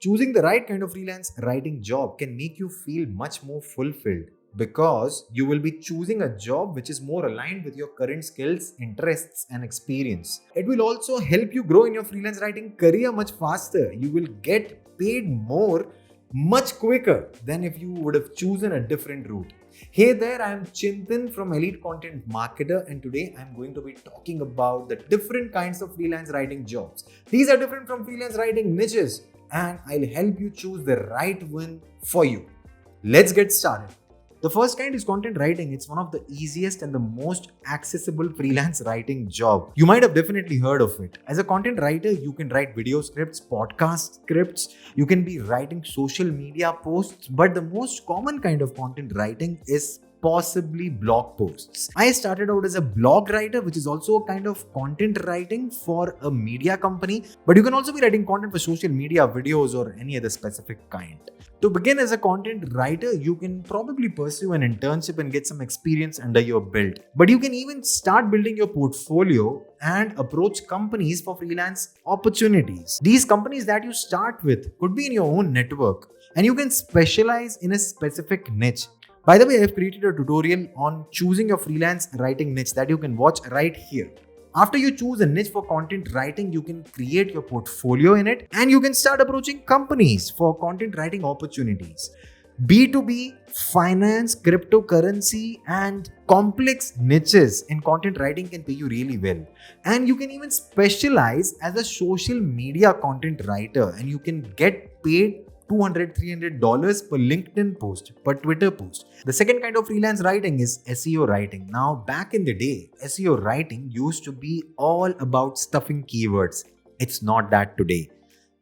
Choosing the right kind of freelance writing job can make you feel much more fulfilled because you will be choosing a job which is more aligned with your current skills, interests, and experience. It will also help you grow in your freelance writing career much faster. You will get paid more much quicker than if you would have chosen a different route. Hey there, I am Chintan from Elite Content Marketer, and today I'm going to be talking about the different kinds of freelance writing jobs. These are different from freelance writing niches, and I'll help you choose the right one for you. Let's get started. The first kind is content writing. It's one of the easiest and the most accessible freelance writing job. You might have definitely heard of it. As a content writer, you can write video scripts, podcast scripts, you can be writing social media posts, but the most common kind of content writing is possibly blog posts. I started out as a blog writer, which is also a kind of content writing for a media company, but you can also be writing content for social media, videos, or any other specific kind. To begin as a content writer, you can probably pursue an internship and get some experience under your belt. But you can even start building your portfolio and approach companies for freelance opportunities. These companies that you start with could be in your own network, and you can specialize in a specific niche. By the way, I've created a tutorial on choosing your freelance writing niche that you can watch right here. After you choose a niche for content writing, you can create your portfolio in it and you can start approaching companies for content writing opportunities. B2B, finance, cryptocurrency, and complex niches in content writing can pay you really well. And you can even specialize as a social media content writer and you can get paid $200, $300 per LinkedIn post, per Twitter post. The second kind of freelance writing is SEO writing. Now, back in the day, SEO writing used to be all about stuffing keywords. It's not that today.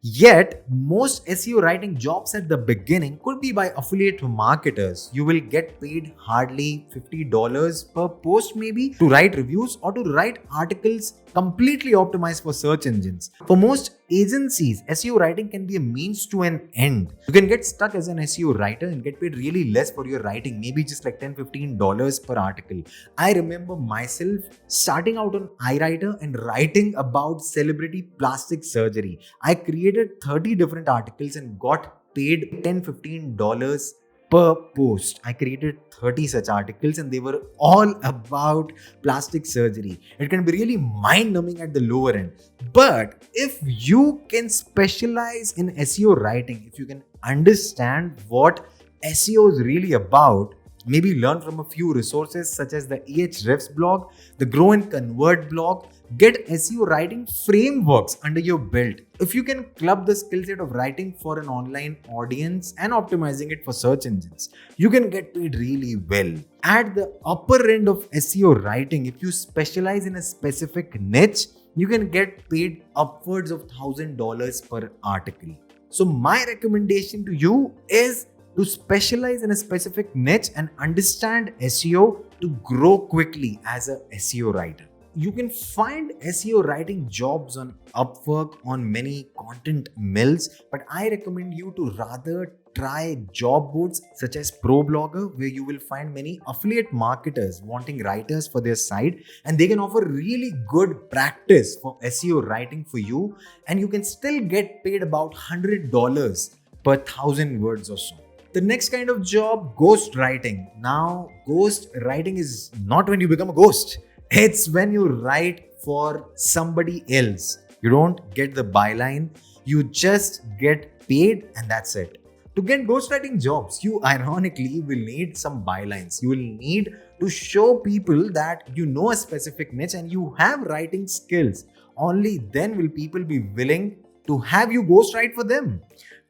Yet, most SEO writing jobs at the beginning could be by affiliate marketers. You will get paid hardly $50 per post maybe to write reviews or to write articles completely optimized for search engines. For most agencies, SEO writing can be a means to an end. You can get stuck as an SEO writer and get paid really less for your writing, maybe just like $10-15 per article. I remember myself starting out on iWriter and writing about celebrity plastic surgery. I created 30 different articles and got paid $10-15 per post. I created 30 such articles and they were all about plastic surgery. It can be really mind-numbing at the lower end. But if you can specialize in SEO writing, if you can understand what SEO is really about, maybe learn from a few resources such as the Ahrefs blog, the Grow and Convert blog, get SEO writing frameworks under your belt. If you can club the skill set of writing for an online audience and optimizing it for search engines, you can get paid really well. At the upper end of SEO writing, if you specialize in a specific niche, you can get paid upwards of $1,000 per article. So my recommendation to you is to specialize in a specific niche and understand SEO to grow quickly as a SEO writer. You can find SEO writing jobs on Upwork, on many content mills, but I recommend you to rather try job boards such as ProBlogger, where you will find many affiliate marketers wanting writers for their site, and they can offer really good practice for SEO writing for you, and you can still get paid about $100 per 1,000 words or so. The next kind of job, ghostwriting. Now, ghostwriting is not when you become a ghost. It's when you write for somebody else. You don't get the byline. You just get paid and that's it. To get ghostwriting jobs, you ironically will need some bylines. You will need to show people that you know a specific niche and you have writing skills. Only then will people be willing to have you ghostwrite for them.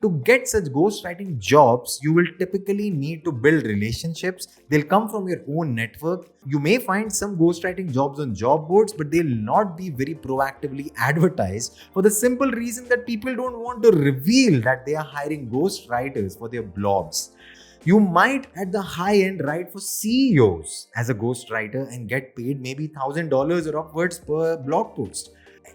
To get such ghostwriting jobs, you will typically need to build relationships. They'll come from your own network. You may find some ghostwriting jobs on job boards, but they'll not be very proactively advertised for the simple reason that people don't want to reveal that they are hiring ghostwriters for their blogs. You might at the high end write for CEOs as a ghostwriter and get paid maybe $1,000 or upwards per blog post.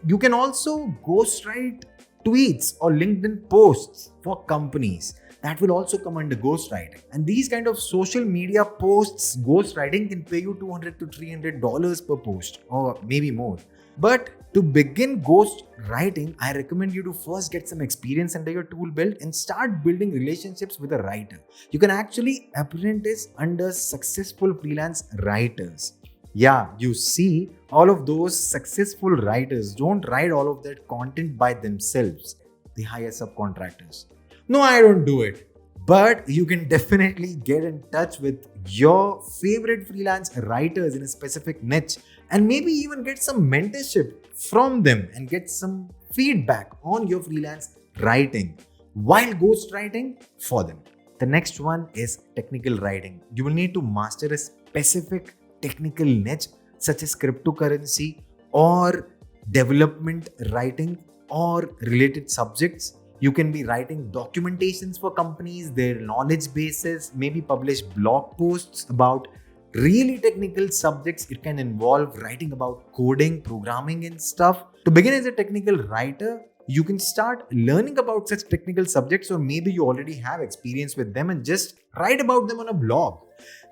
You can also ghostwrite tweets or LinkedIn posts for companies. That will also come under ghostwriting. And these kind of social media posts, ghostwriting can pay you $200 to $300 per post or maybe more. But To begin ghost writing, I recommend you to first get some experience under your tool belt and start building relationships with a writer. You can actually apprentice under successful freelance writers. Yeah, you see, all of those successful writers don't write all of that content by themselves. They hire subcontractors. No, I don't do it. But you can definitely get in touch with your favorite freelance writers in a specific niche and maybe even get some mentorship from them and get some feedback on your freelance writing while ghostwriting for them. The next one is technical writing. You will need to master a specific technical niche such as cryptocurrency or development writing or related subjects. You can be writing documentations for companies, their knowledge bases, maybe publish blog posts about really technical subjects. It can involve writing about coding, programming, and stuff. To begin as a technical writer, you can start learning about such technical subjects, or maybe you already have experience with them and just write about them on a blog.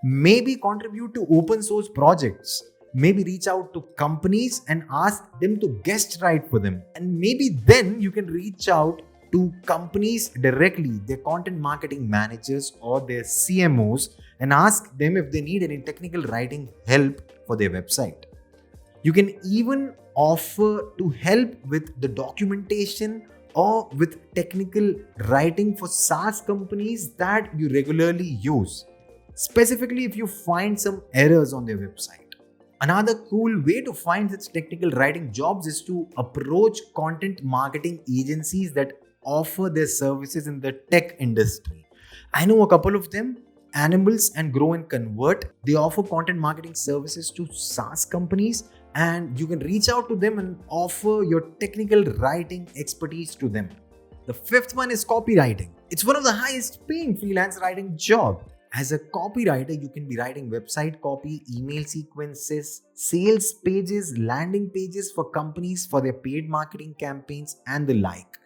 Maybe contribute to open source projects. Maybe reach out to companies and ask them to guest write for them. And maybe then you can reach out to companies directly, their content marketing managers or their CMOs, and ask them if they need any technical writing help for their website. You can even offer to help with the documentation or with technical writing for SaaS companies that you regularly use, specifically if you find some errors on their website. Another cool way to find such technical writing jobs is to approach content marketing agencies that offer their services in the tech industry. I know a couple of them, Animals and Grow and Convert. They offer content marketing services to SaaS companies, and you can reach out to them and offer your technical writing expertise to them. The fifth one is copywriting. It's one of the highest paying freelance writing job. As a copywriter, you can be writing website copy, email sequences, sales pages, landing pages for companies for their paid marketing campaigns and the like.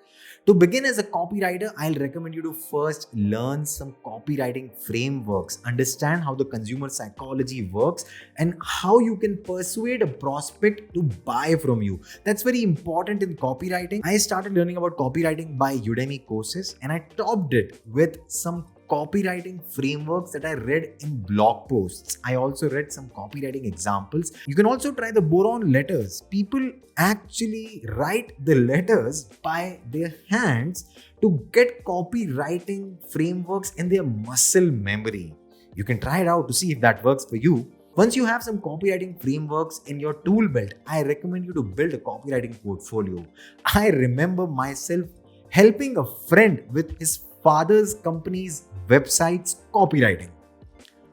To begin as a copywriter, I'll recommend you to first learn some copywriting frameworks, understand how the consumer psychology works, and how you can persuade a prospect to buy from you. That's very important in copywriting. I started learning about copywriting by Udemy courses, and I topped it with some copywriting frameworks that I read in blog posts. I also read some copywriting examples. You can also try the Boron letters. People actually write the letters by their hands to get copywriting frameworks in their muscle memory. You can try it out to see if that works for you. Once you have some copywriting frameworks in your tool belt, I recommend you to build a copywriting portfolio. I remember myself helping a friend with his father's company's website's copywriting.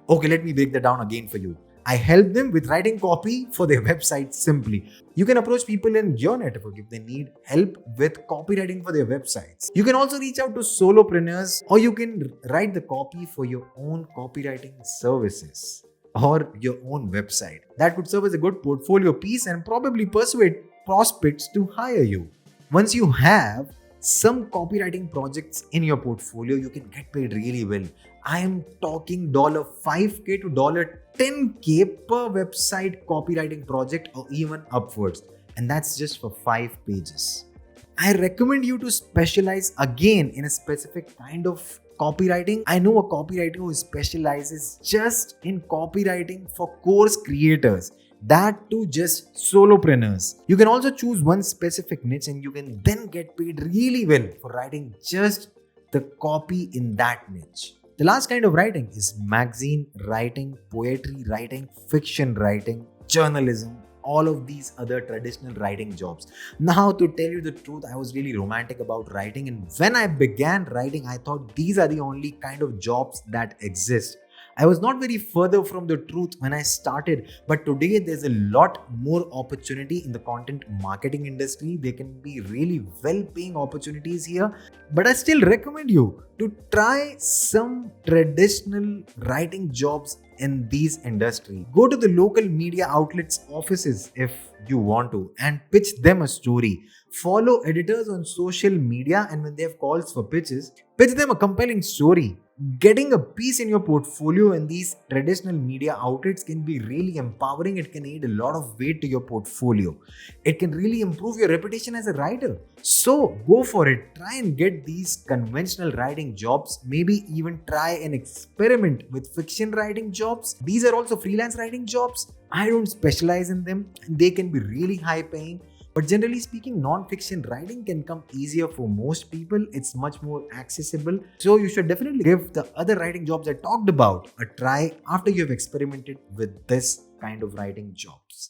Okay, let me break that down again for you. I help them with writing copy for their website simply. You can approach people in your network if they need help with copywriting for their websites. You can also reach out to solopreneurs, or you can write the copy for your own copywriting services or your own website. That would serve as a good portfolio piece and probably persuade prospects to hire you. Once you have some copywriting projects in your portfolio, you can get paid really well. I am talking $5K to $10K per website copywriting project or even upwards. And that's just for 5 pages. I recommend you to specialize again in a specific kind of copywriting. I know a copywriter who specializes just in copywriting for course creators. That too, just solopreneurs. You can also choose one specific niche and you can then get paid really well for writing just the copy in that niche. The last kind of writing is magazine writing, poetry writing, fiction writing, journalism, all of these other traditional writing jobs. Now, to tell you the truth, I was really romantic about writing, and when I began writing, I thought these are the only kind of jobs that exist. I was not very further from the truth when I started, but today there's a lot more opportunity in the content marketing industry. There can be really well-paying opportunities here, but I still recommend you to try some traditional writing jobs in these industry. Go to the local media outlets offices if you want to and pitch them a story. Follow editors on social media, and when they have calls for pitches, pitch them a compelling story. Getting a piece in your portfolio in these traditional media outlets can be really empowering. It can add a lot of weight to your portfolio. It can really improve your reputation as a writer. So go for it. Try and get these conventional writing jobs. Maybe even try and experiment with fiction writing jobs. These are also freelance writing jobs. I don't specialize in them. They can be really high paying. But generally speaking, non-fiction writing can come easier for most people. It's much more accessible. So you should definitely give the other writing jobs I talked about a try after you've experimented with this kind of writing jobs.